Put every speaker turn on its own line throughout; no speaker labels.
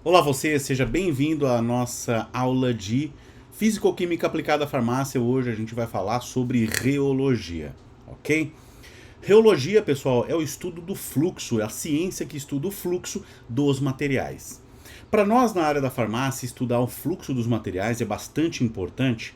Olá você, seja bem-vindo à nossa aula de Físico-Química aplicada à farmácia. Hoje a gente vai falar sobre reologia, ok? Reologia, pessoal, é o estudo do fluxo, é a ciência que estuda o fluxo dos materiais. Para nós na área da farmácia, estudar o fluxo dos materiais é bastante importante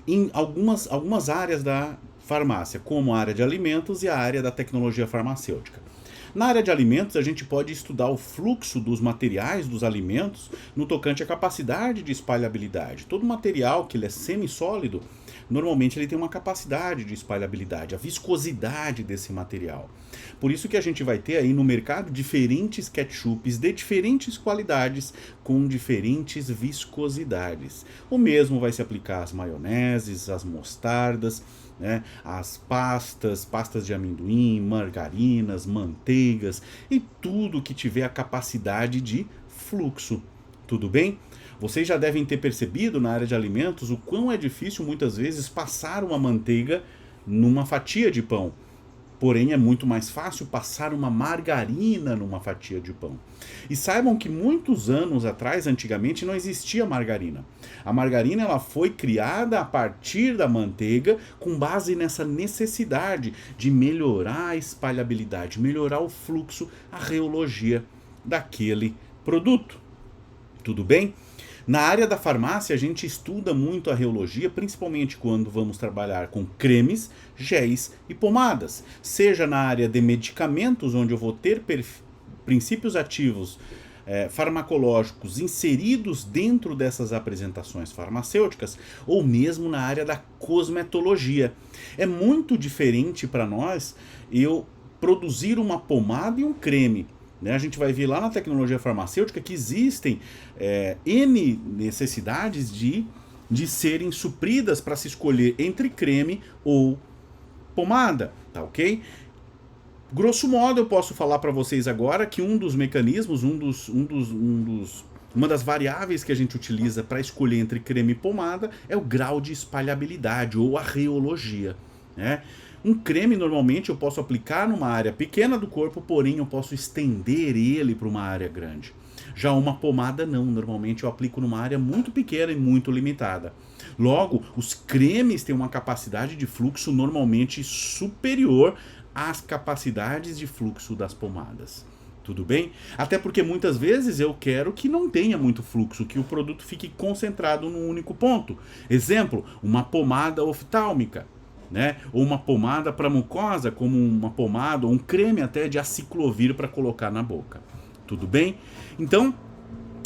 em algumas áreas da farmácia, como a área de alimentos e a área da tecnologia farmacêutica. Na área de alimentos, a gente pode estudar o fluxo dos materiais dos alimentos no tocante à capacidade de espalhabilidade. Todo material que ele é semissólido, normalmente ele tem uma capacidade de espalhabilidade, a viscosidade desse material. Por isso que a gente vai ter aí no mercado diferentes ketchups de diferentes qualidades com diferentes viscosidades. O mesmo vai se aplicar às maioneses, às mostardas, né, as pastas de amendoim, margarinas, manteigas e tudo que tiver a capacidade de fluxo. Tudo bem? Vocês já devem ter percebido na área de alimentos o quão é difícil muitas vezes passar uma manteiga numa fatia de pão. Porém, é muito mais fácil passar uma margarina numa fatia de pão. E saibam que muitos anos atrás, antigamente, não existia margarina. A margarina ela foi criada a partir da manteiga com base nessa necessidade de melhorar a espalhabilidade, melhorar o fluxo, a reologia daquele produto. Tudo bem? Na área da farmácia, a gente estuda muito a reologia, principalmente quando vamos trabalhar com cremes, géis e pomadas. Seja na área de medicamentos, onde eu vou ter princípios ativos farmacológicos inseridos dentro dessas apresentações farmacêuticas, ou mesmo na área da cosmetologia. É muito diferente para nós eu produzir uma pomada e um creme. A gente vai ver lá na tecnologia farmacêutica que existem N necessidades de serem supridas para se escolher entre creme ou pomada, tá ok? Grosso modo, eu posso falar para vocês agora que um dos mecanismos, uma das variáveis que a gente utiliza para escolher entre creme e pomada é o grau de espalhabilidade ou a reologia, né? Um creme, normalmente, eu posso aplicar numa área pequena do corpo, porém eu posso estender ele para uma área grande. Já uma pomada não, normalmente eu aplico numa área muito pequena e muito limitada. Logo, os cremes têm uma capacidade de fluxo normalmente superior às capacidades de fluxo das pomadas. Tudo bem? Até porque muitas vezes eu quero que não tenha muito fluxo, que o produto fique concentrado num único ponto. Exemplo, uma pomada oftálmica. Né? Ou uma pomada para mucosa, como uma pomada ou um creme até de aciclovir para colocar na boca. Tudo bem? Então,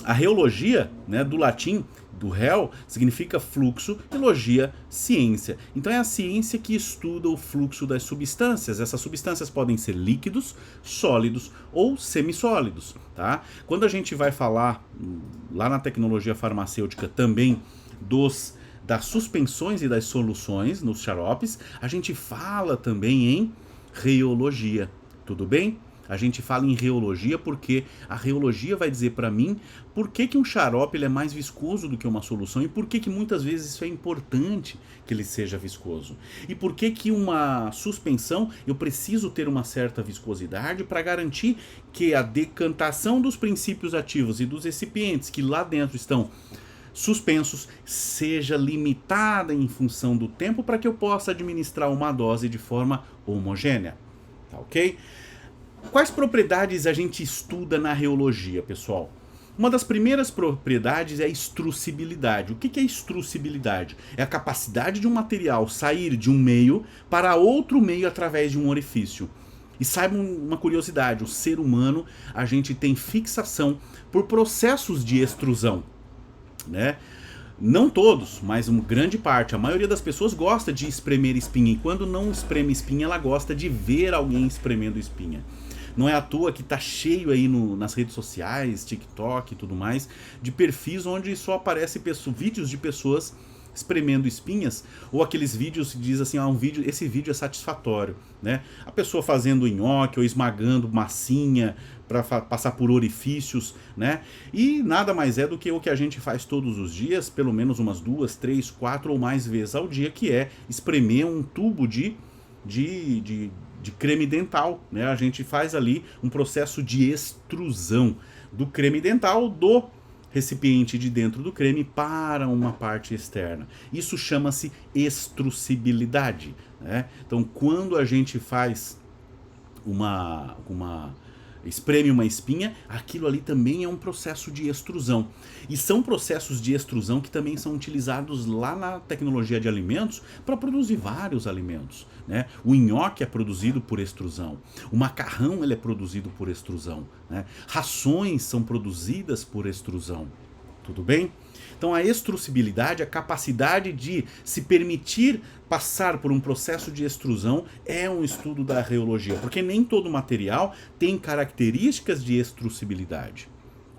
a reologia, né, do latim, do rel, significa fluxo, e logia, ciência. Então é a ciência que estuda o fluxo das substâncias. Essas substâncias podem ser líquidos, sólidos ou semissólidos. Tá? Quando a gente vai falar lá na tecnologia farmacêutica também das suspensões e das soluções nos xaropes, a gente fala também em reologia, tudo bem? A gente fala em reologia porque a reologia vai dizer para mim por que um xarope ele é mais viscoso do que uma solução e por que muitas vezes isso é importante que ele seja viscoso. E por que uma suspensão eu preciso ter uma certa viscosidade para garantir que a decantação dos princípios ativos e dos recipientes que lá dentro estão suspensos seja limitada em função do tempo para que eu possa administrar uma dose de forma homogênea, tá ok? Quais propriedades a gente estuda na reologia, pessoal? Uma das primeiras propriedades é a extrusibilidade. O que é extrusibilidade? É a capacidade de um material sair de um meio para outro meio através de um orifício. E saibam uma curiosidade, o ser humano, a gente tem fixação por processos de extrusão. Né? Não todos, mas uma grande parte, a maioria das pessoas gosta de espremer espinha e quando não espreme espinha, ela gosta de ver alguém espremendo espinha. Não é à toa que tá cheio aí nas redes sociais, TikTok e tudo mais, de perfis onde só aparece vídeos de pessoas espremendo espinhas, ou aqueles vídeos que diz assim, esse vídeo é satisfatório, né? A pessoa fazendo nhoque ou esmagando massinha para passar por orifícios, né? E nada mais é do que o que a gente faz todos os dias, pelo menos umas 2, 3, 4 ou mais vezes ao dia, que é espremer um tubo de de creme dental, né? A gente faz ali um processo de extrusão do creme dental do recipiente de dentro do creme para uma parte externa. Isso chama-se extrusibilidade, né? Então, quando a gente faz espreme uma espinha, aquilo ali também é um processo de extrusão. E são processos de extrusão que também são utilizados lá na tecnologia de alimentos para produzir vários alimentos, né? O nhoque é produzido por extrusão, o macarrão ele é produzido por extrusão, né? Rações são produzidas por extrusão, tudo bem? Então a extrusibilidade, a capacidade de se permitir passar por um processo de extrusão é um estudo da reologia, porque nem todo material tem características de extrusibilidade,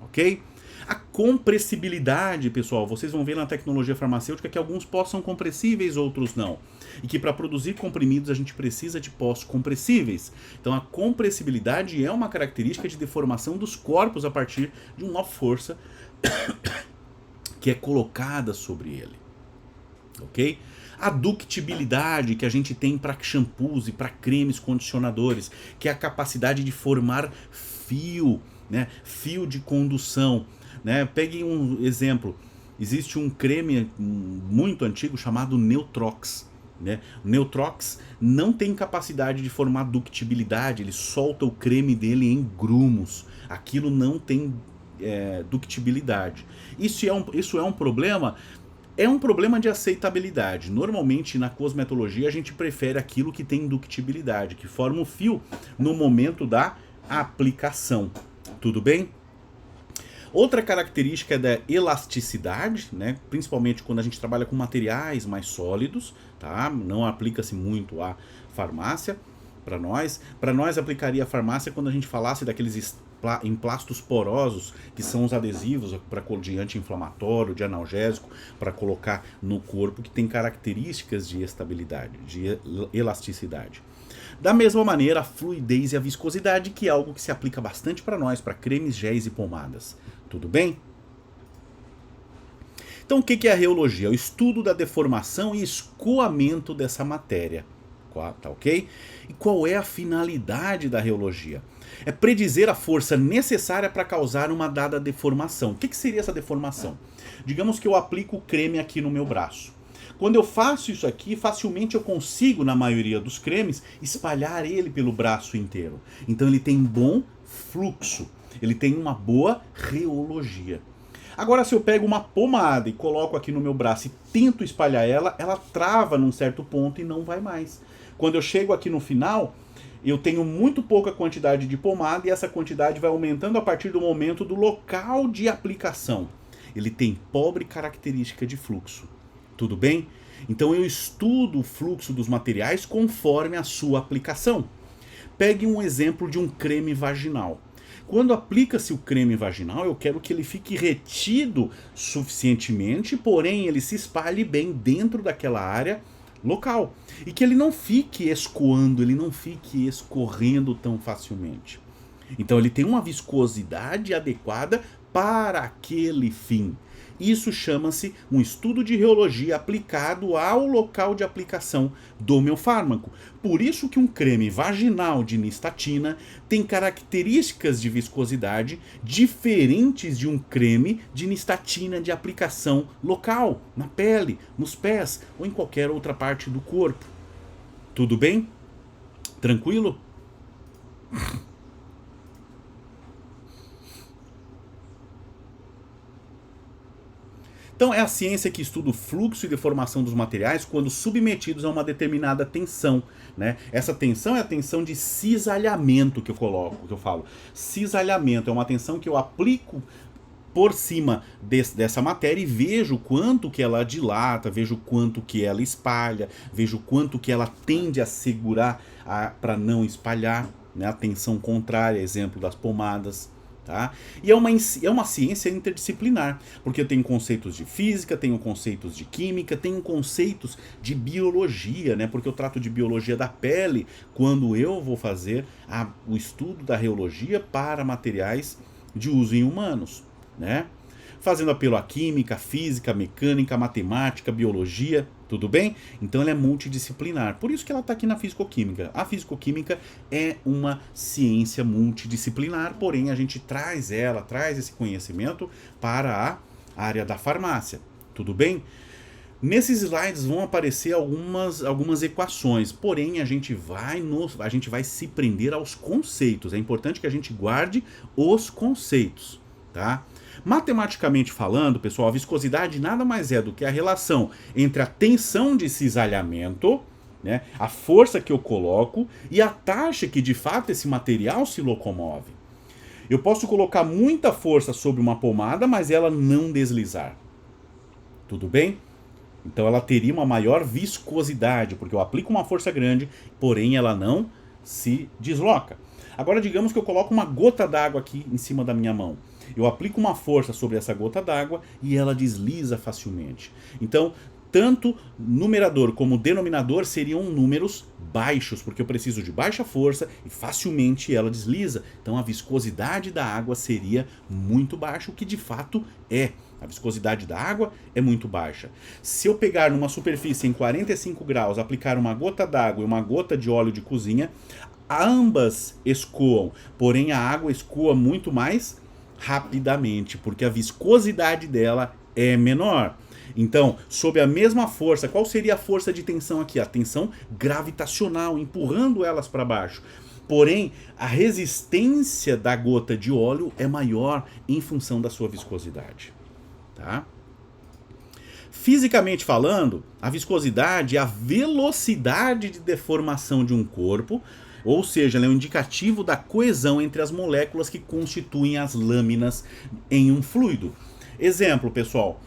ok? A compressibilidade, pessoal, vocês vão ver na tecnologia farmacêutica que alguns pós são compressíveis, outros não. E que para produzir comprimidos a gente precisa de pós compressíveis. Então a compressibilidade é uma característica de deformação dos corpos a partir de uma força que é colocada sobre ele, ok? A ductibilidade que a gente tem para shampoos e para cremes condicionadores, que é a capacidade de formar fio, né? Fio de condução, né? Peguem um exemplo, existe um creme muito antigo chamado Neutrox, né? O Neutrox não tem capacidade de formar ductibilidade, ele solta o creme dele em grumos, aquilo não tem ductibilidade. Isso é um problema? É um problema de aceitabilidade. Normalmente na cosmetologia a gente prefere aquilo que tem ductibilidade, que forma o fio no momento da aplicação. Tudo bem? Outra característica é da elasticidade, né? Principalmente quando a gente trabalha com materiais mais sólidos, tá? Não aplica-se muito a farmácia para nós. Para nós aplicaria a farmácia quando a gente falasse daqueles emplastos porosos, que são os adesivos de anti-inflamatório, de analgésico, para colocar no corpo, que tem características de estabilidade, de elasticidade. Da mesma maneira, a fluidez e a viscosidade, que é algo que se aplica bastante para nós, para cremes, géis e pomadas. Tudo bem? Então, o que é a reologia? O estudo da deformação e escoamento dessa matéria. Tá ok? E qual é a finalidade da reologia? É predizer a força necessária para causar uma dada deformação. O que seria essa deformação? Digamos que eu aplico o creme aqui no meu braço. Quando eu faço isso aqui, facilmente eu consigo, na maioria dos cremes, espalhar ele pelo braço inteiro. Então ele tem bom fluxo, ele tem uma boa reologia. Agora, se eu pego uma pomada e coloco aqui no meu braço e tento espalhar ela, ela trava num certo ponto e não vai mais. Quando eu chego aqui no final, eu tenho muito pouca quantidade de pomada e essa quantidade vai aumentando a partir do momento do local de aplicação. Ele tem pobre característica de fluxo. Tudo bem? Então eu estudo o fluxo dos materiais conforme a sua aplicação. Pegue um exemplo de um creme vaginal. Quando aplica-se o creme vaginal, eu quero que ele fique retido suficientemente, porém ele se espalhe bem dentro daquela área local. E que ele não fique escoando, ele não fique escorrendo tão facilmente. Então ele tem uma viscosidade adequada para aquele fim. Isso chama-se um estudo de reologia aplicado ao local de aplicação do meu fármaco. Por isso que um creme vaginal de nistatina tem características de viscosidade diferentes de um creme de nistatina de aplicação local, na pele, nos pés ou em qualquer outra parte do corpo. Tudo bem? Tranquilo? Então é a ciência que estuda o fluxo e deformação dos materiais quando submetidos a uma determinada tensão, né? Essa tensão é a tensão de cisalhamento que eu falo. Cisalhamento é uma tensão que eu aplico por cima dessa matéria e vejo quanto que ela dilata, vejo quanto que ela espalha, vejo quanto que ela tende a segurar para não espalhar, né? A tensão contrária, exemplo das pomadas. Tá? E é uma ciência interdisciplinar, porque eu tenho conceitos de física, tenho conceitos de química, tenho conceitos de biologia, né? Porque eu trato de biologia da pele quando eu vou fazer o estudo da reologia para materiais de uso em humanos, né? Fazendo apelo à química, física, mecânica, matemática, biologia, Tudo bem? Então ela é multidisciplinar. Por isso que ela está aqui na fisicoquímica. A fisicoquímica é uma ciência multidisciplinar, porém a gente traz esse conhecimento para a área da farmácia. Tudo bem? Nesses slides vão aparecer algumas equações, porém a gente vai se prender aos conceitos. É importante que a gente guarde os conceitos, tá? Matematicamente falando, pessoal, a viscosidade nada mais é do que a relação entre a tensão de cisalhamento, né, a força que eu coloco e a taxa que de fato esse material se locomove. Eu posso colocar muita força sobre uma pomada, mas ela não deslizar. Tudo bem? Então ela teria uma maior viscosidade, porque eu aplico uma força grande, porém ela não se desloca. Agora digamos que eu coloco uma gota d'água aqui em cima da minha mão. Eu aplico uma força sobre essa gota d'água e ela desliza facilmente. Então, tanto numerador como denominador seriam números baixos, porque eu preciso de baixa força e facilmente ela desliza. Então a viscosidade da água seria muito baixa, o que de fato é. A viscosidade da água é muito baixa. Se eu pegar numa superfície em 45 graus, aplicar uma gota d'água e uma gota de óleo de cozinha, ambas escoam, porém a água escoa muito mais rapidamente, porque a viscosidade dela é menor. Então, sob a mesma força, qual seria a força de tensão aqui? A tensão gravitacional, empurrando elas para baixo. Porém, a resistência da gota de óleo é maior em função da sua viscosidade. Tá? Fisicamente falando, a viscosidade é a velocidade de deformação de um corpo, ou seja, ela é um indicativo da coesão entre as moléculas que constituem as lâminas em um fluido. Exemplo, pessoal,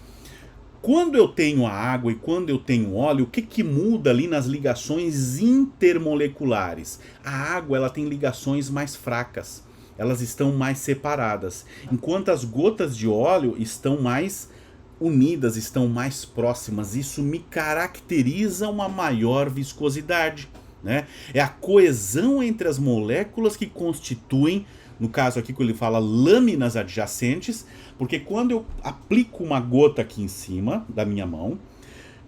quando eu tenho a água e quando eu tenho óleo, o que muda ali nas ligações intermoleculares? A água ela tem ligações mais fracas, elas estão mais separadas, enquanto as gotas de óleo estão mais unidas, estão mais próximas. Isso me caracteriza uma maior viscosidade. Né? É a coesão entre as moléculas que constituem, no caso aqui que ele fala lâminas adjacentes, porque quando eu aplico uma gota aqui em cima da minha mão,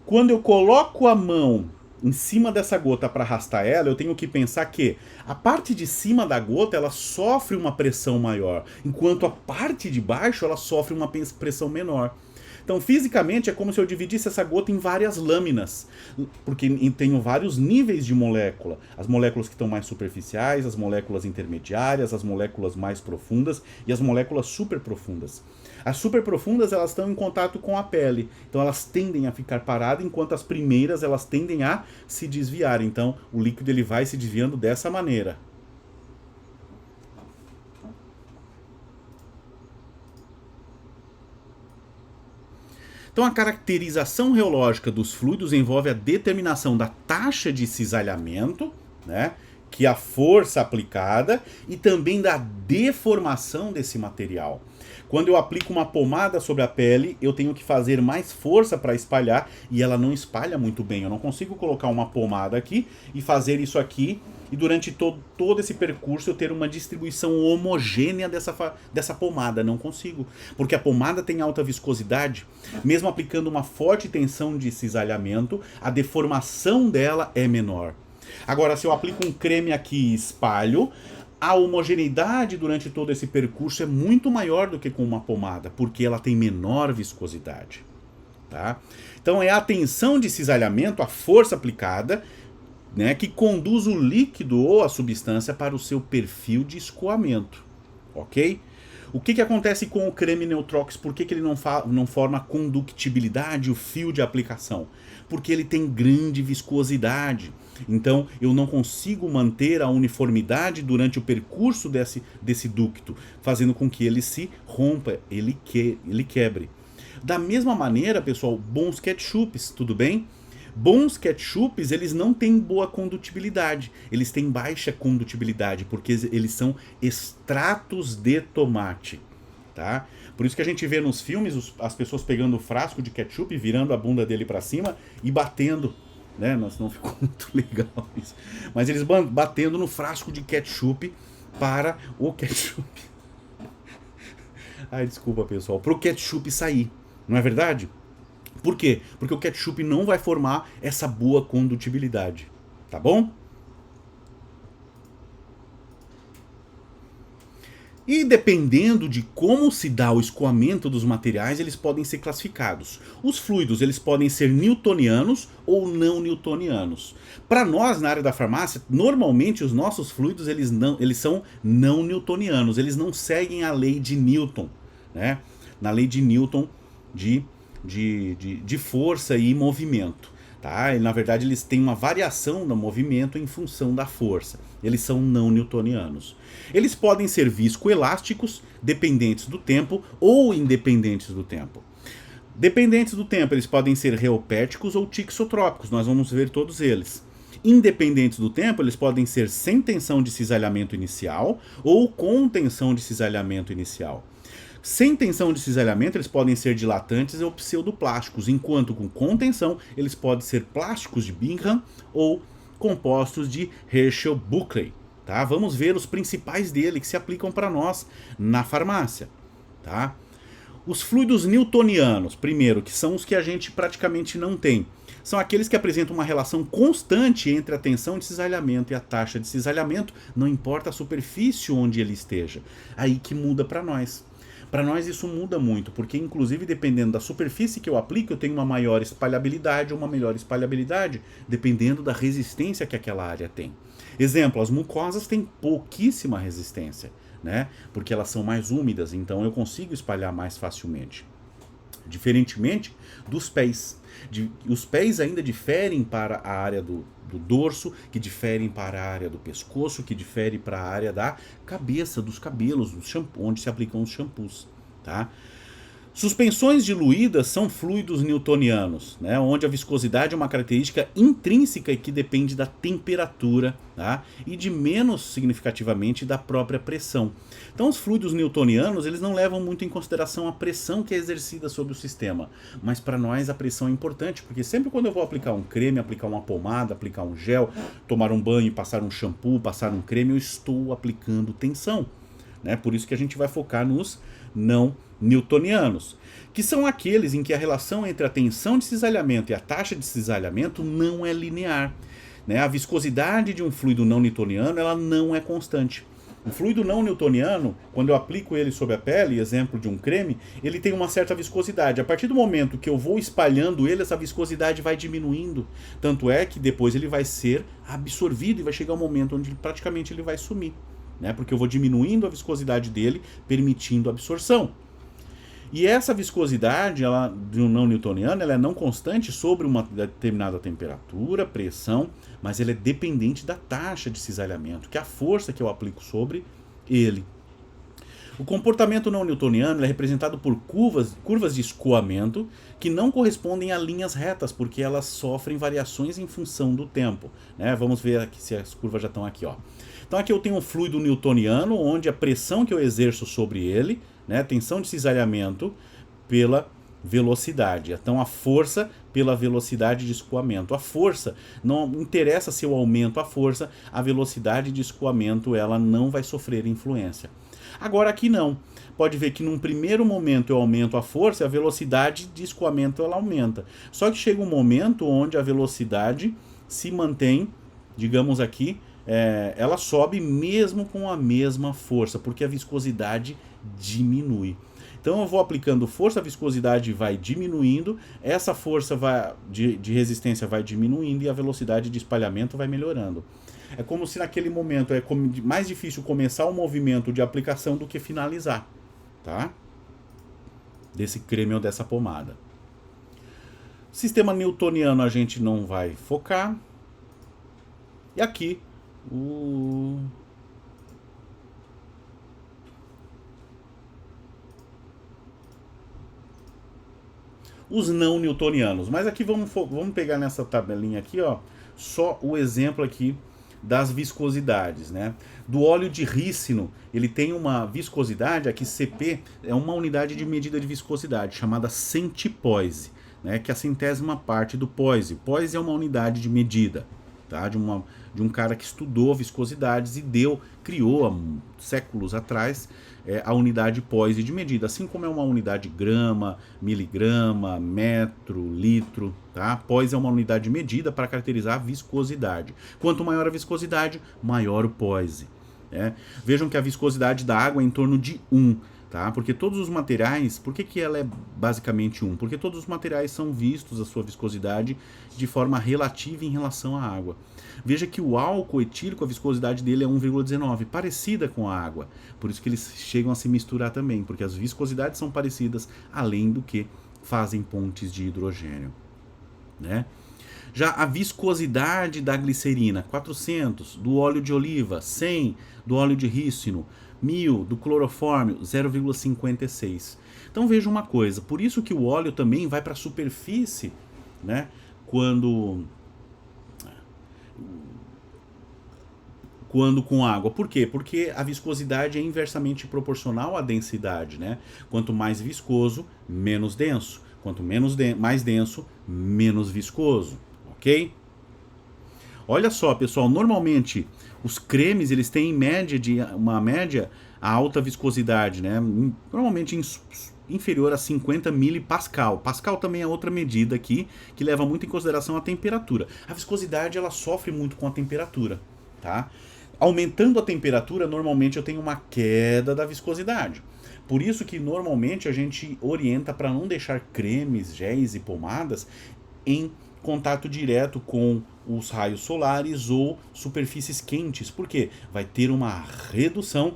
quando eu coloco a mão em cima dessa gota para arrastar ela, eu tenho que pensar que a parte de cima da gota ela sofre uma pressão maior, enquanto a parte de baixo ela sofre uma pressão menor. Então, fisicamente, é como se eu dividisse essa gota em várias lâminas, porque tenho vários níveis de molécula. As moléculas que estão mais superficiais, as moléculas intermediárias, as moléculas mais profundas e as moléculas superprofundas. As superprofundas, elas estão em contato com a pele, então elas tendem a ficar paradas, enquanto as primeiras, elas tendem a se desviar. Então, o líquido ele vai se desviando dessa maneira. Então a caracterização reológica dos fluidos envolve a determinação da taxa de cisalhamento, né, que é a força aplicada, e também da deformação desse material. Quando eu aplico uma pomada sobre a pele, eu tenho que fazer mais força para espalhar, e ela não espalha muito bem. Eu não consigo colocar uma pomada aqui e fazer isso aqui, e durante todo esse percurso eu ter uma distribuição homogênea dessa pomada. Não consigo, porque a pomada tem alta viscosidade. Mesmo aplicando uma forte tensão de cisalhamento, a deformação dela é menor. Agora, se eu aplico um creme aqui e espalho, a homogeneidade durante todo esse percurso é muito maior do que com uma pomada, porque ela tem menor viscosidade. Tá? Então é a tensão de cisalhamento, a força aplicada, né, que conduz o líquido ou a substância para o seu perfil de escoamento. Ok? O que acontece com o creme Neutrox? Por que ele não forma condutibilidade, o fio de aplicação? Porque ele tem grande viscosidade. Então eu não consigo manter a uniformidade durante o percurso desse ducto, fazendo com que ele se rompa, ele quebre. Da mesma maneira, pessoal, bons ketchups, tudo bem? Bons ketchups, eles não têm boa condutibilidade, eles têm baixa condutibilidade, porque eles são extratos de tomate, tá? Por isso que a gente vê nos filmes as pessoas pegando o frasco de ketchup, virando a bunda dele para cima e batendo, né? Não ficou muito legal isso. Mas eles batendo no frasco de ketchup para o ketchup... Ai, desculpa, pessoal. Para o ketchup sair, não é verdade? Por quê? Porque o ketchup não vai formar essa boa condutibilidade, tá bom? E dependendo de como se dá o escoamento dos materiais, eles podem ser classificados. Os fluidos, eles podem ser newtonianos ou não newtonianos. Para nós, na área da farmácia, normalmente os nossos fluidos eles são não newtonianos, eles não seguem a lei de Newton, né? Na lei de Newton de força e movimento. Tá? E, na verdade, eles têm uma variação no movimento em função da força. Eles são não newtonianos. Eles podem ser viscoelásticos, dependentes do tempo ou independentes do tempo. Dependentes do tempo, eles podem ser reopérticos ou tixotrópicos. Nós vamos ver todos eles. Independentes do tempo, eles podem ser sem tensão de cisalhamento inicial ou com tensão de cisalhamento inicial. Sem tensão de cisalhamento, eles podem ser dilatantes ou pseudoplásticos, enquanto com contenção, eles podem ser plásticos de Bingham ou compostos de Herschel-Buckley. Tá? Vamos ver os principais dele que se aplicam para nós na farmácia. Tá? Os fluidos newtonianos, primeiro, que são os que a gente praticamente não tem, são aqueles que apresentam uma relação constante entre a tensão de cisalhamento e a taxa de cisalhamento, não importa a superfície onde ele esteja. Aí que muda para nós. Para nós isso muda muito, porque inclusive dependendo da superfície que eu aplico, eu tenho uma maior espalhabilidade ou uma melhor espalhabilidade, dependendo da resistência que aquela área tem. Exemplo, as mucosas têm pouquíssima resistência, né? Porque elas são mais úmidas, então eu consigo espalhar mais facilmente. Diferentemente dos pés. Os pés ainda diferem para a área do dorso, que diferem para a área do pescoço, que difere para a área da cabeça, dos cabelos, do shampoo, onde se aplicam os shampoos. Tá? Suspensões diluídas são fluidos newtonianos, né, onde a viscosidade é uma característica intrínseca e que depende da temperatura, tá, e de menos significativamente da própria pressão. Então os fluidos newtonianos eles não levam muito em consideração a pressão que é exercida sobre o sistema, mas para nós a pressão é importante, porque sempre quando eu vou aplicar um creme, aplicar uma pomada, aplicar um gel, tomar um banho, passar um shampoo, passar um creme, eu estou aplicando tensão. Né? Por isso que a gente vai focar nos não newtonianos, que são aqueles em que a relação entre a tensão de cisalhamento e a taxa de cisalhamento não é linear. Né? A viscosidade de um fluido não newtoniano ela não é constante. O fluido não newtoniano, quando eu aplico ele sobre a pele, exemplo de um creme, ele tem uma certa viscosidade. A partir do momento que eu vou espalhando ele, essa viscosidade vai diminuindo. Tanto é que depois ele vai ser absorvido e vai chegar um momento onde praticamente ele vai sumir. Né? Porque eu vou diminuindo a viscosidade dele, permitindo a absorção. E essa viscosidade ela, de um não newtoniano ela é não constante sobre uma determinada temperatura, pressão, mas ela é dependente da taxa de cisalhamento, que é a força que eu aplico sobre ele. O comportamento não newtoniano é representado por curvas de escoamento que não correspondem a linhas retas, porque elas sofrem variações em função do tempo. Né? Vamos ver aqui se as curvas já estão aqui. Ó. Então aqui eu tenho um fluido newtoniano, onde a pressão que eu exerço sobre ele, né, tensão de cisalhamento pela velocidade. Então a força pela velocidade de escoamento. A força, não interessa se eu aumento a força, a velocidade de escoamento ela não vai sofrer influência. Agora aqui não. Pode ver que num primeiro momento eu aumento a força e a velocidade de escoamento ela aumenta. Só que chega um momento onde a velocidade se mantém, digamos aqui, ela sobe mesmo com a mesma força, porque a viscosidade diminui. Então eu vou aplicando força, a viscosidade vai diminuindo, essa força de resistência vai diminuindo e a velocidade de espalhamento vai melhorando. É como se naquele momento é mais difícil começar o movimento de aplicação do que finalizar, tá? Desse creme ou dessa pomada. Sistema newtoniano a gente não vai focar. E aqui os não newtonianos. Mas aqui vamos pegar nessa tabelinha aqui, ó, só o exemplo aqui das viscosidades, né? Do óleo de rícino, ele tem uma viscosidade, aqui CP é uma unidade de medida de viscosidade, chamada centipoise, né? Que é a centésima parte do poise. Poise é uma unidade de medida, tá? De um cara que estudou viscosidades e criou há séculos atrás a unidade Poise de medida, assim como é uma unidade grama, miligrama, metro, litro, tá? Poise é uma unidade de medida para caracterizar a viscosidade. Quanto maior a viscosidade, maior o Poise. Vejam que a viscosidade da água é em torno de 1, tá? Porque todos os materiais, por que ela é basicamente 1? Porque todos os materiais são vistos a sua viscosidade de forma relativa em relação à água. Veja que o álcool etílico, a viscosidade dele é 1,19, parecida com a água. Por isso que eles chegam a se misturar também, porque as viscosidades são parecidas, além do que fazem pontes de hidrogênio, né? Já a viscosidade da glicerina, 400, do óleo de oliva, 100, do óleo de rícino, 1000, do clorofórmio, 0,56. Então veja uma coisa, por isso que o óleo também vai para a superfície, né, quando com água. Por quê? Porque a viscosidade é inversamente proporcional à densidade, né? Quanto mais viscoso, menos denso. Quanto mais denso, menos viscoso, ok? Olha só, pessoal, normalmente os cremes eles têm uma média a alta viscosidade, né? Normalmente inferior a 50 milipascal. Pascal também é outra medida aqui que leva muito em consideração a temperatura. A viscosidade ela sofre muito com a temperatura, tá? Aumentando a temperatura, normalmente eu tenho uma queda da viscosidade. Por isso que normalmente a gente orienta para não deixar cremes, géis e pomadas em contato direto com os raios solares ou superfícies quentes. Por quê? Vai ter uma redução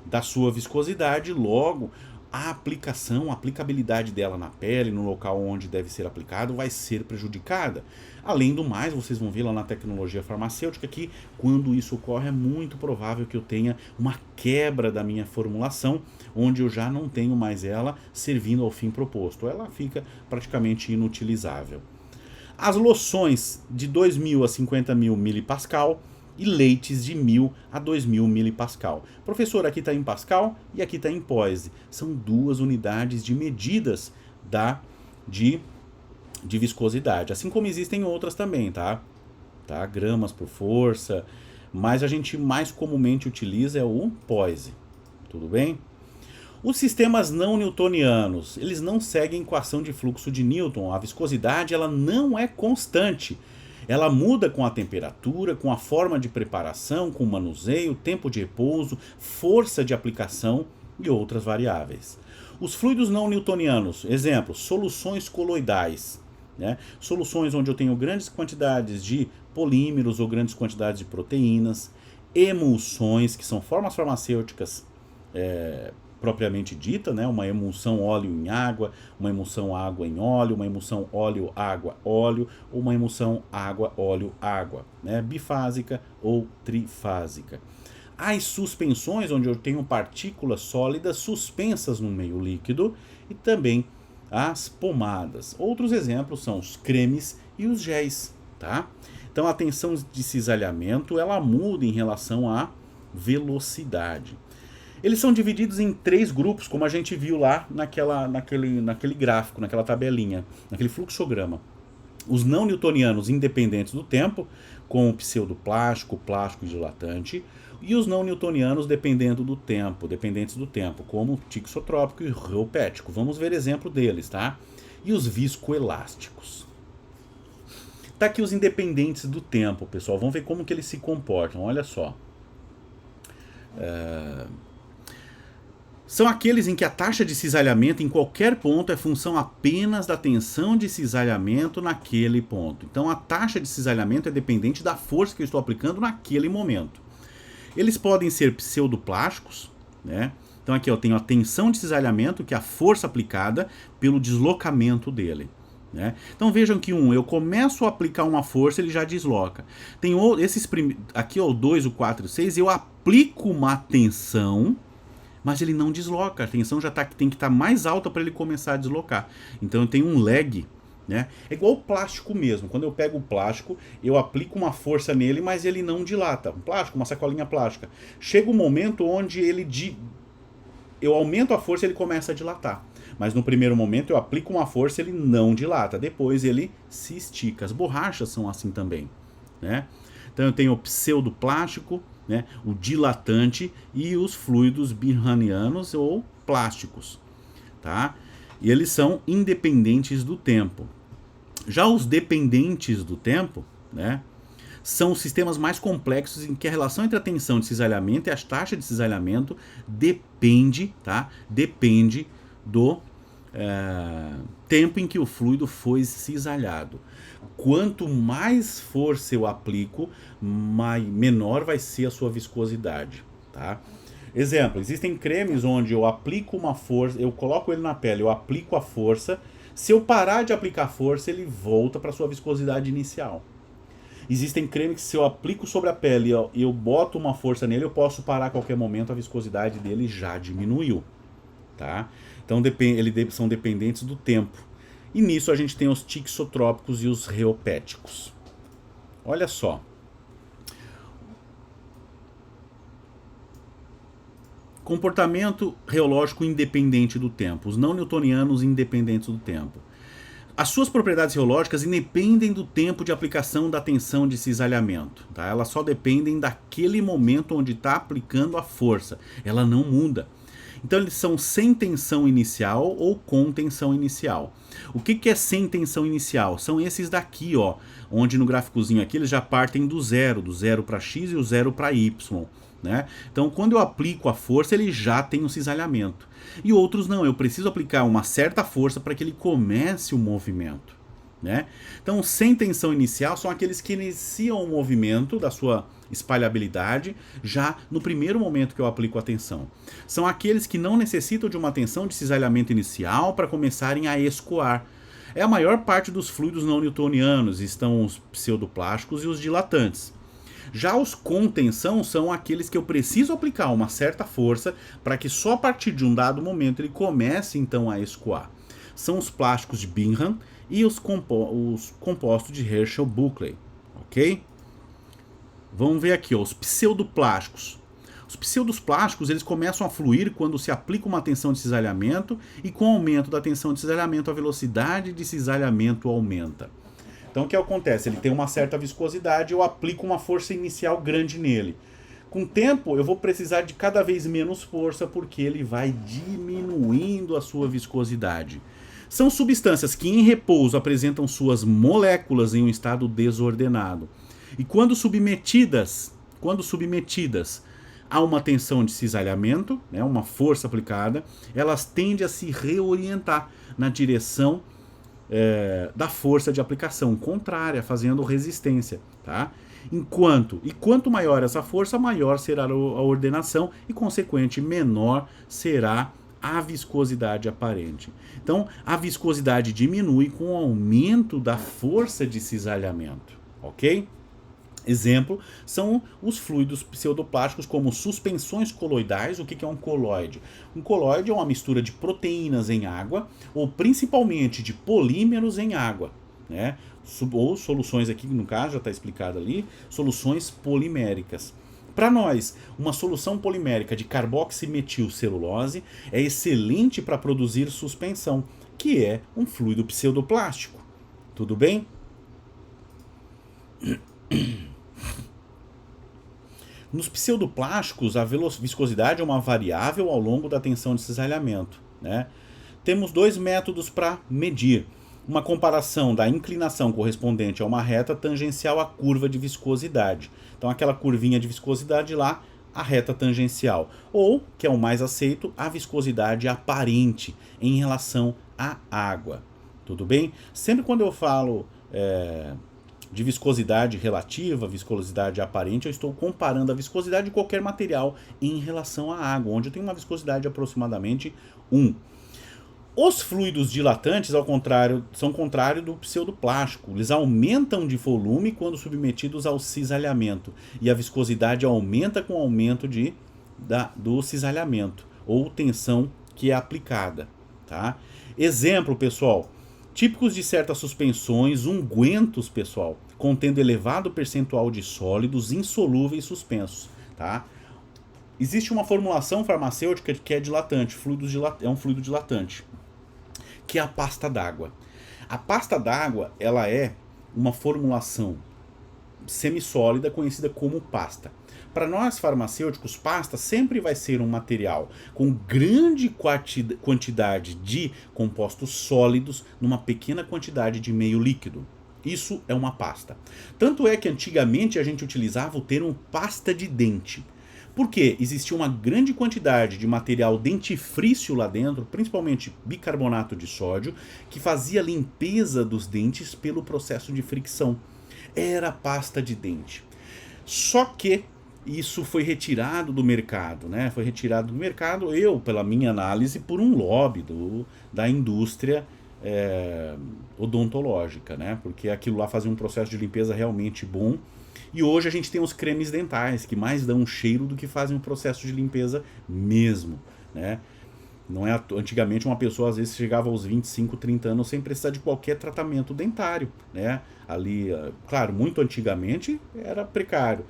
da sua viscosidade, logo a aplicabilidade dela na pele, no local onde deve ser aplicado, vai ser prejudicada. Além do mais, vocês vão ver lá na tecnologia farmacêutica que quando isso ocorre é muito provável que eu tenha uma quebra da minha formulação, onde eu já não tenho mais ela servindo ao fim proposto. Ela fica praticamente inutilizável. As loções de 2.000 a 50.000 milipascal e leites de 1.000 a 2.000 milipascal. Professor, aqui está em pascal e aqui está em Poise. São duas unidades de medidas de viscosidade. Assim como existem outras também, tá? Gramas por força, mas a gente mais comumente utiliza é o Poise. Tudo bem? Os sistemas não newtonianos, eles não seguem a equação de fluxo de Newton. A viscosidade ela não é constante. Ela muda com a temperatura, com a forma de preparação, com o manuseio, tempo de repouso, força de aplicação e outras variáveis. Os fluidos não newtonianos, exemplo, soluções coloidais, né? Soluções onde eu tenho grandes quantidades de polímeros ou grandes quantidades de proteínas, emulsões, que são formas farmacêuticas propriamente dita, né? Uma emulsão óleo em água, uma emulsão água em óleo, uma emulsão óleo, água, óleo, ou uma emulsão água, óleo, água, né? Bifásica ou trifásica. As suspensões, onde eu tenho partículas sólidas suspensas no meio líquido, e também as pomadas. Outros exemplos são os cremes e os géis, tá? Então a tensão de cisalhamento ela muda em relação à velocidade. Eles são divididos em 3 grupos, como a gente viu lá naquele gráfico, naquela tabelinha, naquele fluxograma. Os não newtonianos independentes do tempo, com o pseudoplástico, plástico e dilatante, e os não newtonianos dependentes do tempo, como o tixotrópico e o reopético. Vamos ver exemplo deles, tá? E os viscoelásticos. Tá aqui os independentes do tempo, pessoal. Vamos ver como que eles se comportam, olha só. São aqueles em que a taxa de cisalhamento em qualquer ponto é função apenas da tensão de cisalhamento naquele ponto. Então a taxa de cisalhamento é dependente da força que eu estou aplicando naquele momento. Eles podem ser pseudoplásticos, né? Então aqui eu tenho a tensão de cisalhamento, que é a força aplicada pelo deslocamento dele, né? Então vejam que eu começo a aplicar uma força, ele já desloca. Tem aqui o 2, o 4 e o 6, eu aplico uma tensão, mas ele não desloca. A tensão já tem que estar mais alta para ele começar a deslocar. Então eu tenho um lag, né? É igual o plástico mesmo. Quando eu pego o plástico, eu aplico uma força nele, mas ele não dilata. Um plástico, uma sacolinha plástica. Chega um momento onde eu aumento a força e ele começa a dilatar. Mas no primeiro momento eu aplico uma força e ele não dilata. Depois ele se estica. As borrachas são assim também, né? Então eu tenho o pseudoplástico, né, o dilatante e os fluidos birmanianos ou plásticos, tá? E eles são independentes do tempo. Já os dependentes do tempo, né, são sistemas mais complexos em que a relação entre a tensão de cisalhamento e a taxa de cisalhamento depende, tá? Depende do tempo em que o fluido foi cisalhado. Quanto mais força eu aplico, menor vai ser a sua viscosidade, tá? Exemplo, existem cremes onde eu aplico uma força, eu coloco ele na pele, eu aplico a força, se eu parar de aplicar força, ele volta para sua viscosidade inicial. Existem cremes que se eu aplico sobre a pele e eu boto uma força nele, eu posso parar a qualquer momento, a viscosidade dele já diminuiu, tá? Então são dependentes do tempo. E nisso a gente tem os tixotrópicos e os reopéticos. Olha só. Comportamento reológico independente do tempo. Os não newtonianos independentes do tempo. As suas propriedades reológicas independem do tempo de aplicação da tensão de cisalhamento. Tá? Elas só dependem daquele momento onde está aplicando a força. Ela não muda. Então eles são sem tensão inicial ou com tensão inicial. O que é sem tensão inicial? São esses daqui, ó, onde no gráficozinho aqui eles já partem do zero para x e o zero para y. Né? Então quando eu aplico a força ele já tem um cisalhamento. E outros não, eu preciso aplicar uma certa força para que ele comece o movimento. Né? Então sem tensão inicial são aqueles que iniciam o movimento da sua espalhabilidade já no primeiro momento que eu aplico a tensão. São aqueles que não necessitam de uma tensão de cisalhamento inicial para começarem a escoar. É a maior parte dos fluidos não newtonianos, estão os pseudoplásticos e os dilatantes. Já os com tensão são aqueles que eu preciso aplicar uma certa força para que só a partir de um dado momento ele comece então a escoar. São os plásticos de Bingham e os compostos de Herschel-Buckley, ok? Vamos ver aqui, ó, os pseudoplásticos. Os pseudoplásticos eles começam a fluir quando se aplica uma tensão de cisalhamento e com o aumento da tensão de cisalhamento a velocidade de cisalhamento aumenta. Então o que acontece? Ele tem uma certa viscosidade, eu aplico uma força inicial grande nele. Com o tempo eu vou precisar de cada vez menos força porque ele vai diminuindo a sua viscosidade. São substâncias que em repouso apresentam suas moléculas em um estado desordenado. E quando submetidas a uma tensão de cisalhamento, né, uma força aplicada, elas tendem a se reorientar na direção da força de aplicação contrária, fazendo resistência. Tá? Quanto maior essa força, maior será a ordenação e, consequente, menor será a viscosidade aparente. Então, a viscosidade diminui com o aumento da força de cisalhamento. Ok? Exemplo são os fluidos pseudoplásticos como suspensões coloidais. O que é um coloide? Um coloide é uma mistura de proteínas em água ou principalmente de polímeros em água, né? Ou soluções aqui, no caso já está explicado ali, soluções poliméricas. Para nós, uma solução polimérica de carboximetilcelulose é excelente para produzir suspensão, que é um fluido pseudoplástico. Tudo bem? Nos pseudoplásticos, a viscosidade é uma variável ao longo da tensão de cisalhamento. Né? Temos dois métodos para medir. Uma comparação da inclinação correspondente a uma reta tangencial à curva de viscosidade. Então, aquela curvinha de viscosidade lá, a reta tangencial. Ou, que é o mais aceito, a viscosidade aparente em relação à água. Tudo bem? Sempre quando eu falo de viscosidade relativa, viscosidade aparente, eu estou comparando a viscosidade de qualquer material em relação à água, onde eu tenho uma viscosidade de aproximadamente 1. Os fluidos dilatantes, ao contrário, são contrário do pseudoplástico. Eles aumentam de volume quando submetidos ao cisalhamento, e a viscosidade aumenta com o aumento do cisalhamento, ou tensão que é aplicada. Tá? Exemplo, pessoal, típicos de certas suspensões, ungüentos, pessoal, contendo elevado percentual de sólidos insolúveis suspensos. Tá? Existe uma formulação farmacêutica que é dilatante, é um fluido dilatante, que é a pasta d'água. A pasta d'água, ela é uma formulação semissólida conhecida como pasta. Para nós farmacêuticos, pasta sempre vai ser um material com grande quantidade de compostos sólidos numa pequena quantidade de meio líquido. Isso é uma pasta. Tanto é que antigamente a gente utilizava o termo pasta de dente. Porque existia uma grande quantidade de material dentifrício lá dentro, principalmente bicarbonato de sódio, que fazia a limpeza dos dentes pelo processo de fricção. Era pasta de dente. Só que isso foi retirado do mercado, né? Foi retirado do mercado, pela minha análise, por um lobby da indústria odontológica, né? Porque aquilo lá fazia um processo de limpeza realmente bom. E hoje a gente tem os cremes dentais, que mais dão um cheiro do que fazem um processo de limpeza mesmo, né? Não é, antigamente uma pessoa às vezes chegava aos 25, 30 anos sem precisar de qualquer tratamento dentário, né? Ali, claro, muito antigamente era precário.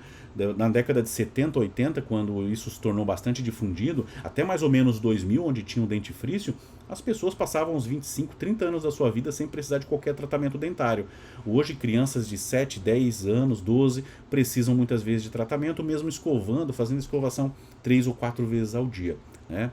Na década de 70, 80, quando isso se tornou bastante difundido, até mais ou menos 2000, onde tinha o dentifrício, as pessoas passavam uns 25, 30 anos da sua vida sem precisar de qualquer tratamento dentário. Hoje, crianças de 7, 10 anos, 12, precisam muitas vezes de tratamento, mesmo escovando, fazendo escovação 3 ou 4 vezes ao dia, né?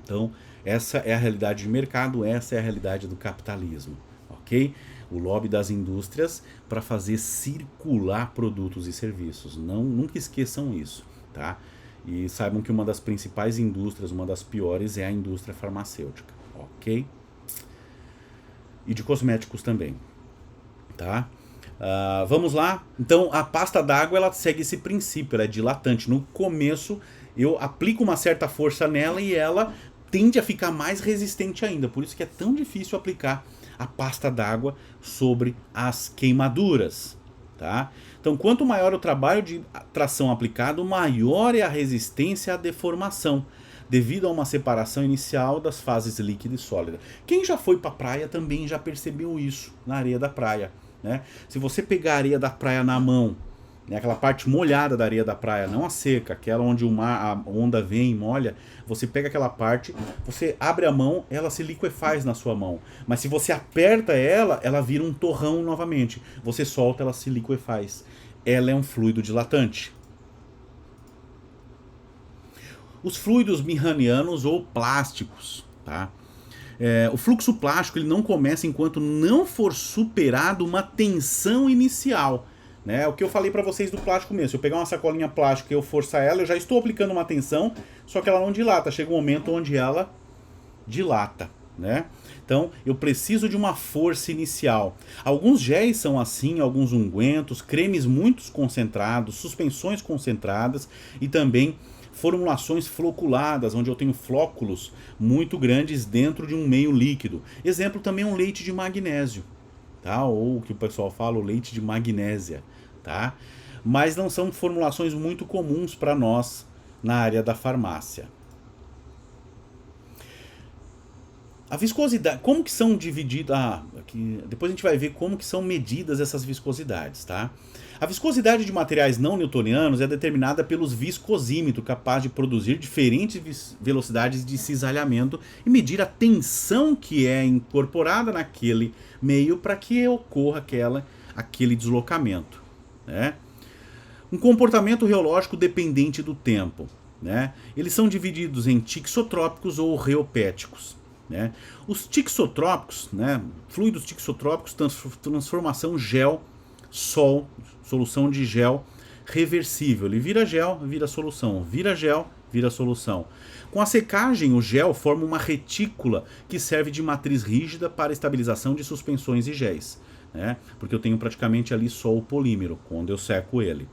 Então, essa é a realidade de mercado, essa é a realidade do capitalismo, ok? O lobby das indústrias para fazer circular produtos e serviços. Nunca esqueçam isso, tá? E saibam que uma das principais indústrias, uma das piores, é a indústria farmacêutica, ok? E de cosméticos também, tá? Vamos lá. Então, a pasta d'água ela segue esse princípio, ela é dilatante. No começo, eu aplico uma certa força nela e ela tende a ficar mais resistente ainda. Por isso que é tão difícil aplicar a pasta d'água sobre as queimaduras, tá? Então, quanto maior o trabalho de tração aplicado, maior é a resistência à deformação, devido a uma separação inicial das fases líquida e sólida. Quem já foi para a praia também já percebeu isso na areia da praia, né? Se você pegar a areia da praia na mão, né, aquela parte molhada da areia da praia, não a seca, aquela onde a onda vem e molha, você pega aquela parte, você abre a mão, ela se liquefaz na sua mão. Mas se você aperta ela, ela vira um torrão novamente. Você solta, ela se liquefaz. Ela é um fluido dilatante. Os fluidos Mihanianos ou plásticos, tá? O fluxo plástico ele não começa enquanto não for superado uma tensão inicial. Né? O que eu falei para vocês do plástico mesmo. Se eu pegar uma sacolinha plástica e eu forçar ela, eu já estou aplicando uma tensão, só que ela não dilata. Chega um momento onde ela dilata, né? Então, eu preciso de uma força inicial. Alguns géis são assim, alguns ungüentos, cremes muito concentrados, suspensões concentradas e também formulações floculadas, onde eu tenho flóculos muito grandes dentro de um meio líquido. Exemplo também um leite de magnésio. Tá? Ou o que o pessoal fala, o leite de magnésia, tá? Mas não são formulações muito comuns para nós na área da farmácia. A viscosidade, como que são divididas, aqui, depois a gente vai ver como que são medidas essas viscosidades, tá? A viscosidade de materiais não newtonianos é determinada pelos viscosímetros, capaz de produzir diferentes velocidades de cisalhamento e medir a tensão que é incorporada naquele meio para que ocorra aquele deslocamento, né? Um comportamento reológico dependente do tempo, né? Eles são divididos em tixotrópicos ou reopéticos, né? Os tixotrópicos, né? Fluidos tixotrópicos, transformação gel, sol, solução de gel reversível. Ele vira gel, vira solução, vira gel, vira solução. Com a secagem, o gel forma uma retícula que serve de matriz rígida para estabilização de suspensões e géis, né? Porque eu tenho praticamente ali só o polímero quando eu seco ele.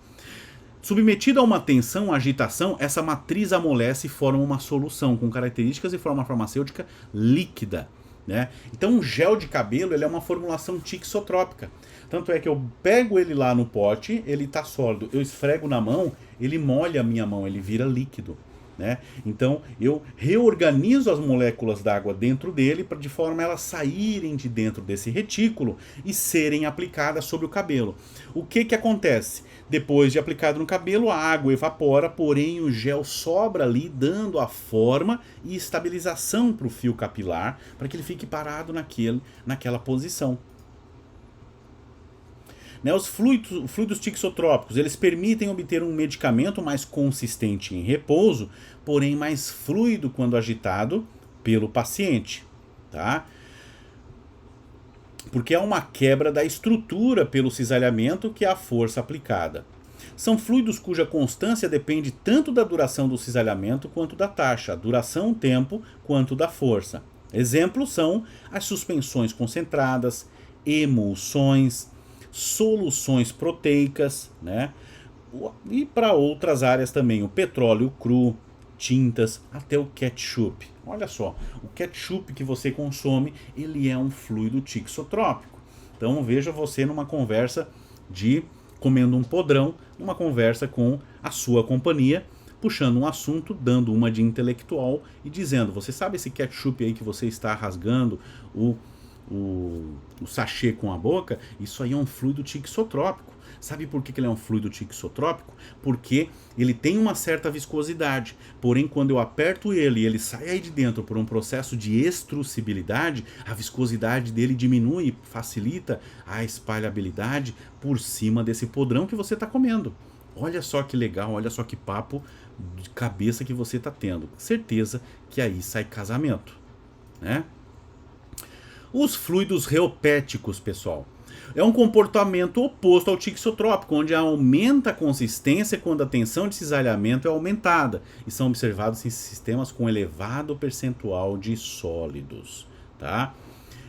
Submetido a uma tensão, agitação, essa matriz amolece e forma uma solução com características e forma farmacêutica líquida, né? Então um gel de cabelo ele é uma formulação tixotrópica. Tanto é que eu pego ele lá no pote, ele está sólido. Eu esfrego na mão, ele molha a minha mão, ele vira líquido, né? Então eu reorganizo as moléculas d'água dentro dele de forma a elas saírem de dentro desse retículo e serem aplicadas sobre o cabelo. O que acontece? Depois de aplicado no cabelo, a água evapora, porém o gel sobra ali, dando a forma e estabilização para o fio capilar, para que ele fique parado naquela posição. Né, os fluidos tixotrópicos, eles permitem obter um medicamento mais consistente em repouso, porém mais fluido quando agitado pelo paciente. Tá? Porque é uma quebra da estrutura pelo cisalhamento que é a força aplicada. São fluidos cuja constância depende tanto da duração do cisalhamento quanto da taxa, a duração, tempo, quanto da força. Exemplos são as suspensões concentradas, emulsões, soluções proteicas, né? E para outras áreas também, o petróleo cru, tintas, até o ketchup. Olha só, o ketchup que você consome, ele é um fluido tixotrópico. Então veja você numa conversa de comendo um podrão, numa conversa com a sua companhia, puxando um assunto, dando uma de intelectual e dizendo, você sabe esse ketchup aí que você está rasgando o sachê com a boca? Isso aí é um fluido tixotrópico. Sabe por que ele é um fluido tixotrópico? Porque ele tem uma certa viscosidade, porém quando eu aperto ele e ele sai aí de dentro por um processo de extrusibilidade, a viscosidade dele diminui, facilita a espalhabilidade por cima desse podrão que você está comendo. Olha só que legal, olha só que papo de cabeça que você está tendo. Certeza que aí sai casamento, né? Os fluidos reopéticos, pessoal, é um comportamento oposto ao tixotrópico, onde aumenta a consistência quando a tensão de cisalhamento é aumentada, e são observados em sistemas com elevado percentual de sólidos. Tá?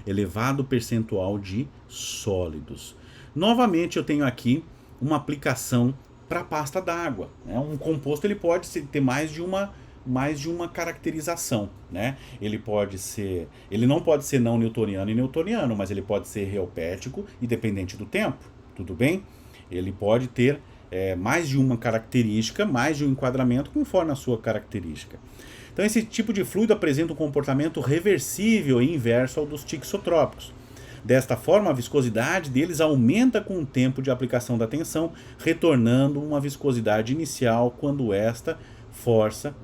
Elevado percentual de sólidos. Novamente eu tenho aqui uma aplicação para pasta d'água. Né? Um composto ele pode ter mais de uma caracterização, né? Ele não pode ser não newtoniano e newtoniano, mas ele pode ser reopético e dependente do tempo, tudo bem? Ele pode ter mais de uma característica, mais de um enquadramento conforme a sua característica. Então esse tipo de fluido apresenta um comportamento reversível e inverso ao dos tixotrópicos. Desta forma, a viscosidade deles aumenta com o tempo de aplicação da tensão, retornando uma viscosidade inicial quando esta força,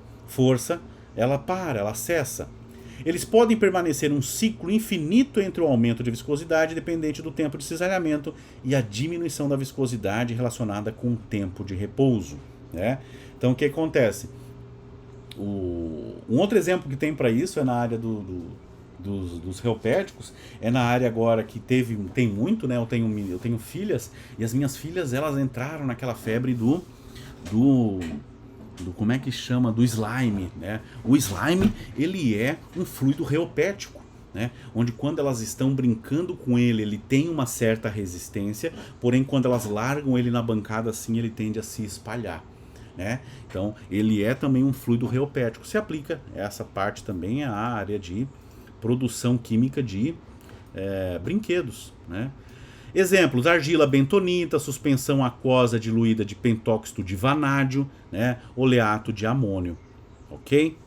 ela cessa. Eles podem permanecer um ciclo infinito entre o aumento de viscosidade dependente do tempo de cisalhamento e a diminuição da viscosidade relacionada com o tempo de repouso. Né? Então o que acontece? Um outro exemplo que tem para isso é na área dos reopéticos, é na área agora que tem muito, né? Eu tenho filhas, e as minhas filhas elas entraram naquela febre do como é que chama? Do slime, né? O slime, ele é um fluido reopético, né? Onde quando elas estão brincando com ele, ele tem uma certa resistência, porém quando elas largam ele na bancada assim, ele tende a se espalhar, né? Então, ele é também um fluido reopético. Se aplica essa parte também à área de produção química de brinquedos, né? Exemplos: argila bentonita, suspensão aquosa diluída de pentóxido de vanádio, né? Oleato de amônio, ok?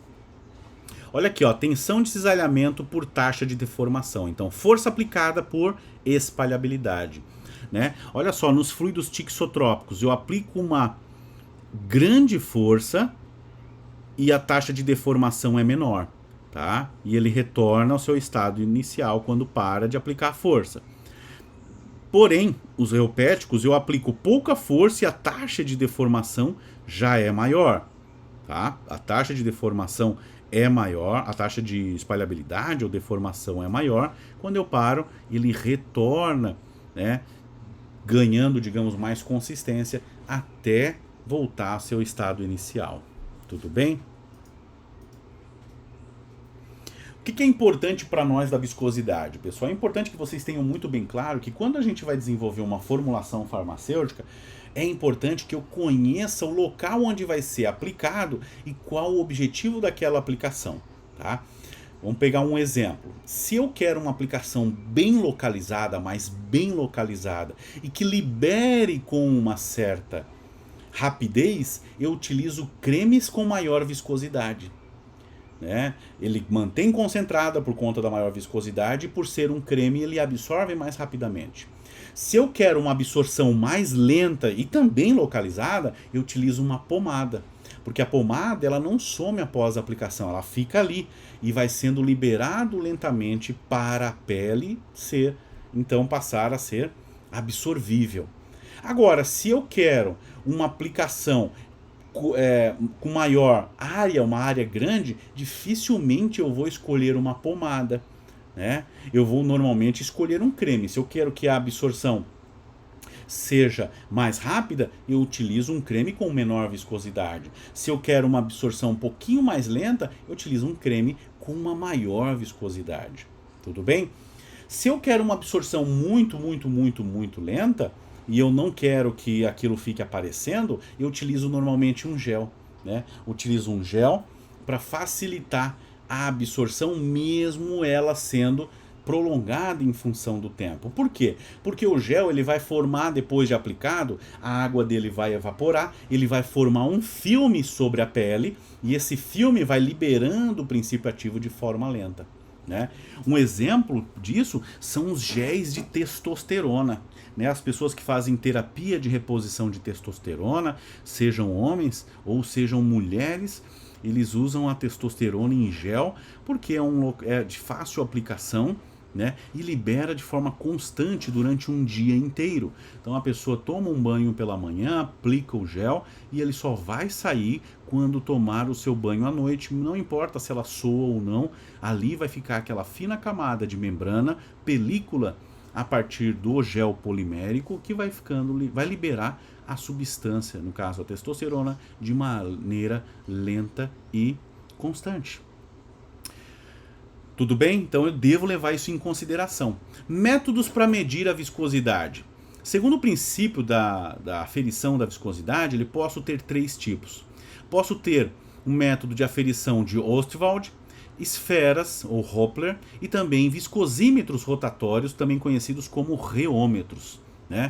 Olha aqui, ó, tensão de cisalhamento por taxa de deformação. Então, força aplicada por espalhabilidade, né? Olha só, nos fluidos tixotrópicos eu aplico uma grande força e a taxa de deformação é menor, tá? E ele retorna ao seu estado inicial quando para de aplicar força. Porém, os reopéticos eu aplico pouca força e a taxa de deformação já é maior, tá? A taxa de deformação é maior, a taxa de espalhabilidade ou deformação é maior. Quando eu paro, ele retorna, né, ganhando, digamos, mais consistência até voltar ao seu estado inicial. Tudo bem? O que é importante para nós da viscosidade, pessoal? É importante que vocês tenham muito bem claro que quando a gente vai desenvolver uma formulação farmacêutica, é importante que eu conheça o local onde vai ser aplicado e qual o objetivo daquela aplicação, tá? Vamos pegar um exemplo. Se eu quero uma aplicação bem localizada, mas bem localizada, e que libere com uma certa rapidez, eu utilizo cremes com maior viscosidade. Né? Ele mantém concentrada por conta da maior viscosidade, e por ser um creme ele absorve mais rapidamente. Se eu quero uma absorção mais lenta e também localizada, eu utilizo uma pomada, porque a pomada ela não some após a aplicação, ela fica ali e vai sendo liberado lentamente para a pele então passar a ser absorvível. Agora, se eu quero uma aplicação com maior área, uma área grande, dificilmente eu vou escolher uma pomada, né? Eu vou normalmente escolher um creme. Se eu quero que a absorção seja mais rápida, eu utilizo um creme com menor viscosidade. Se eu quero uma absorção um pouquinho mais lenta, eu utilizo um creme com uma maior viscosidade. Tudo bem? Se eu quero uma absorção muito lenta, e eu não quero que aquilo fique aparecendo, eu utilizo normalmente um gel, né? Utilizo um gel para facilitar a absorção, mesmo ela sendo prolongada em função do tempo. Por quê? Porque o gel ele vai formar, depois de aplicado, a água dele vai evaporar, ele vai formar um filme sobre a pele, e esse filme vai liberando o princípio ativo de forma lenta. Né? Um exemplo disso são os géis de testosterona. Né? As pessoas que fazem terapia de reposição de testosterona, sejam homens ou sejam mulheres, eles usam a testosterona em gel porque é de fácil aplicação, né? E libera de forma constante durante um dia inteiro. Então a pessoa toma um banho pela manhã, aplica o gel e ele só vai sair quando tomar o seu banho à noite. Não importa se ela soa ou não, ali vai ficar aquela fina camada de membrana, película a partir do gel polimérico que vai liberar a substância, no caso a testosterona, de maneira lenta e constante. Tudo bem? Então eu devo levar isso em consideração. Métodos para medir a viscosidade. Segundo o princípio da aferição da viscosidade, ele posso ter 3 tipos. Posso ter um método de aferição de Ostwald, esferas ou Hoppler e também viscosímetros rotatórios, também conhecidos como reômetros. Né?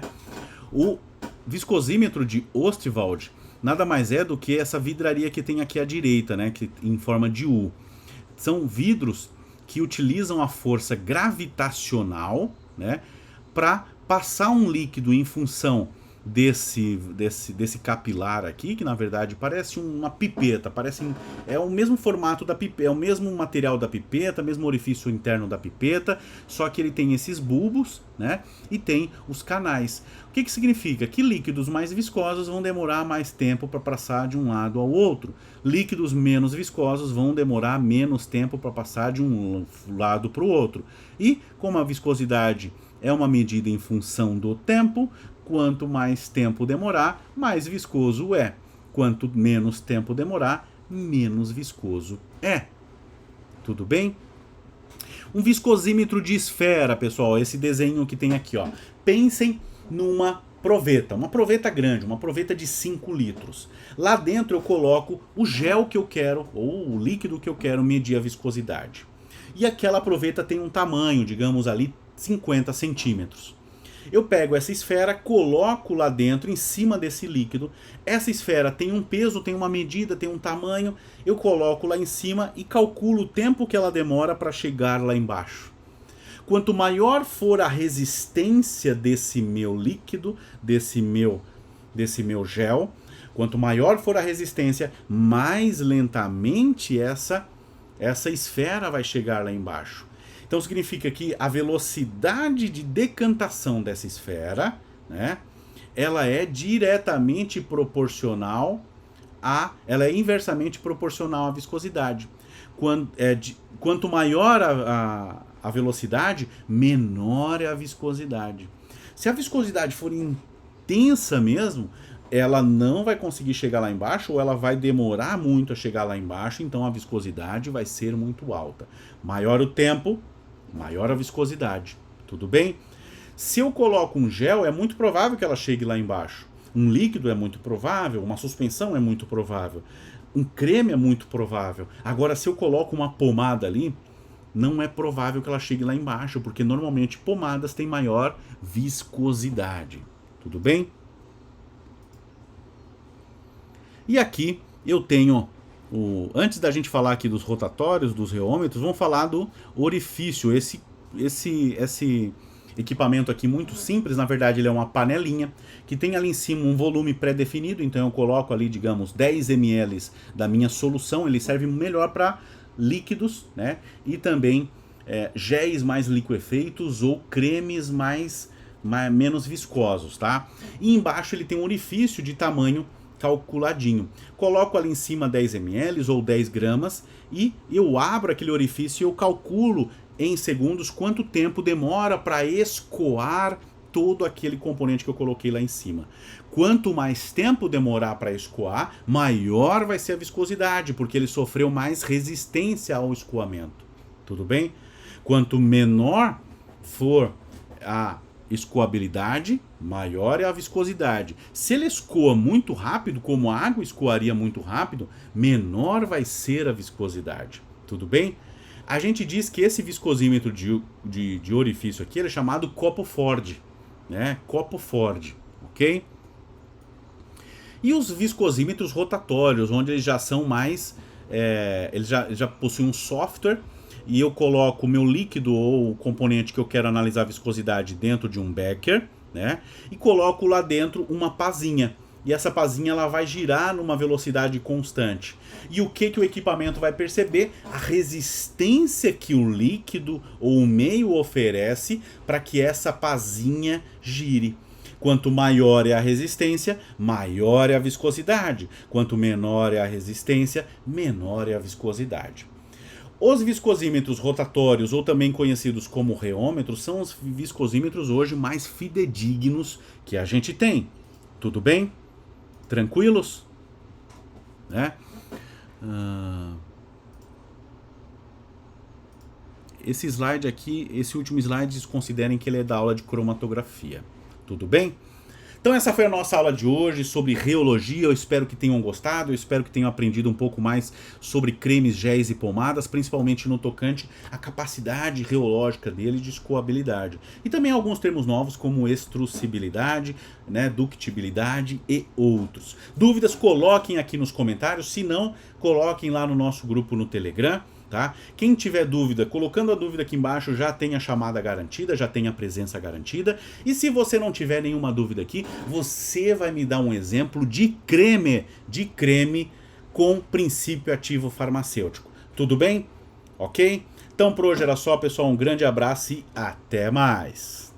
O viscosímetro de Ostwald nada mais é do que essa vidraria que tem aqui à direita, né? Que, em forma de U. São vidros que utilizam a força gravitacional, né, para passar um líquido em função desse capilar aqui, que na verdade parece uma pipeta, é o mesmo formato da pipeta, é o mesmo material da pipeta, mesmo orifício interno da pipeta, só que ele tem esses bulbos, né, e tem os canais. O que significa? Que líquidos mais viscosos vão demorar mais tempo para passar de um lado ao outro. Líquidos menos viscosos vão demorar menos tempo para passar de um lado para o outro. E como a viscosidade é uma medida em função do tempo, quanto mais tempo demorar, mais viscoso é. Quanto menos tempo demorar, menos viscoso é. Tudo bem? Um viscosímetro de esfera, pessoal, esse desenho que tem aqui, ó. Pensem numa proveta, uma proveta grande, uma proveta de 5 litros. Lá dentro eu coloco o gel que eu quero, ou o líquido que eu quero medir a viscosidade. E aquela proveta tem um tamanho, digamos ali, 50 centímetros. Eu pego essa esfera, coloco lá dentro, em cima desse líquido. Essa esfera tem um peso, tem uma medida, tem um tamanho. Eu coloco lá em cima e calculo o tempo que ela demora para chegar lá embaixo. Quanto maior for a resistência desse meu líquido, desse meu gel, quanto maior for a resistência, mais lentamente essa esfera vai chegar lá embaixo. Então significa que a velocidade de decantação dessa esfera, né, ela é diretamente proporcional ela é inversamente proporcional à viscosidade. Quanto maior a velocidade, menor é a viscosidade. Se a viscosidade for intensa mesmo, ela não vai conseguir chegar lá embaixo, ou ela vai demorar muito a chegar lá embaixo, então a viscosidade vai ser muito alta. Maior o tempo, maior a viscosidade. Tudo bem? Se eu coloco um gel, é muito provável que ela chegue lá embaixo. Um líquido é muito provável, uma suspensão é muito provável, um creme é muito provável. Agora, se eu coloco uma pomada ali, não é provável que ela chegue lá embaixo, porque normalmente pomadas têm maior viscosidade. Tudo bem? E aqui eu tenho, antes da gente falar aqui dos rotatórios, dos reômetros, vamos falar do orifício. Esse equipamento aqui muito simples, na verdade ele é uma panelinha que tem ali em cima um volume pré-definido, então eu coloco ali, digamos, 10 ml da minha solução. Ele serve melhor para líquidos, né? E também géis mais liquefeitos ou cremes mais menos viscosos, tá? E embaixo ele tem um orifício de tamanho calculadinho. Coloco ali em cima 10 ml ou 10 gramas e eu abro aquele orifício e eu calculo em segundos quanto tempo demora para escoar todo aquele componente que eu coloquei lá em cima. Quanto mais tempo demorar para escoar, maior vai ser a viscosidade, porque ele sofreu mais resistência ao escoamento. Tudo bem? Quanto menor for a escoabilidade, maior é a viscosidade. Se ele escoa muito rápido, como a água escoaria muito rápido, menor vai ser a viscosidade. Tudo bem? A gente diz que esse viscosímetro de orifício aqui é chamado copo Ford, né? Copo Ford, ok? E os viscosímetros rotatórios, onde eles já são mais... eles já possuem um software e eu coloco o meu líquido ou o componente que eu quero analisar a viscosidade dentro de um becker, né? E coloco lá dentro uma pazinha. E essa pazinha ela vai girar numa velocidade constante. E o que o equipamento vai perceber? A resistência que o líquido ou o meio oferece para que essa pazinha gire. Quanto maior é a resistência, maior é a viscosidade. Quanto menor é a resistência, menor é a viscosidade. Os viscosímetros rotatórios, ou também conhecidos como reômetros, são os viscosímetros hoje mais fidedignos que a gente tem. Tudo bem? Tranquilos? Né? Esse slide aqui, esse último slide, considerem que ele é da aula de cromatografia. Tudo bem? Então essa foi a nossa aula de hoje sobre reologia. Eu espero que tenham gostado, eu espero que tenham aprendido um pouco mais sobre cremes, géis e pomadas, principalmente no tocante à capacidade reológica dele de escoabilidade. E também alguns termos novos como extrusibilidade, né, ductibilidade e outros. Dúvidas, coloquem aqui nos comentários, se não, coloquem lá no nosso grupo no Telegram. Tá? Quem tiver dúvida, colocando a dúvida aqui embaixo, já tem a chamada garantida, já tem a presença garantida. E se você não tiver nenhuma dúvida aqui, você vai me dar um exemplo de creme com princípio ativo farmacêutico. Tudo bem? Ok? Então por hoje era só, pessoal. Um grande abraço e até mais!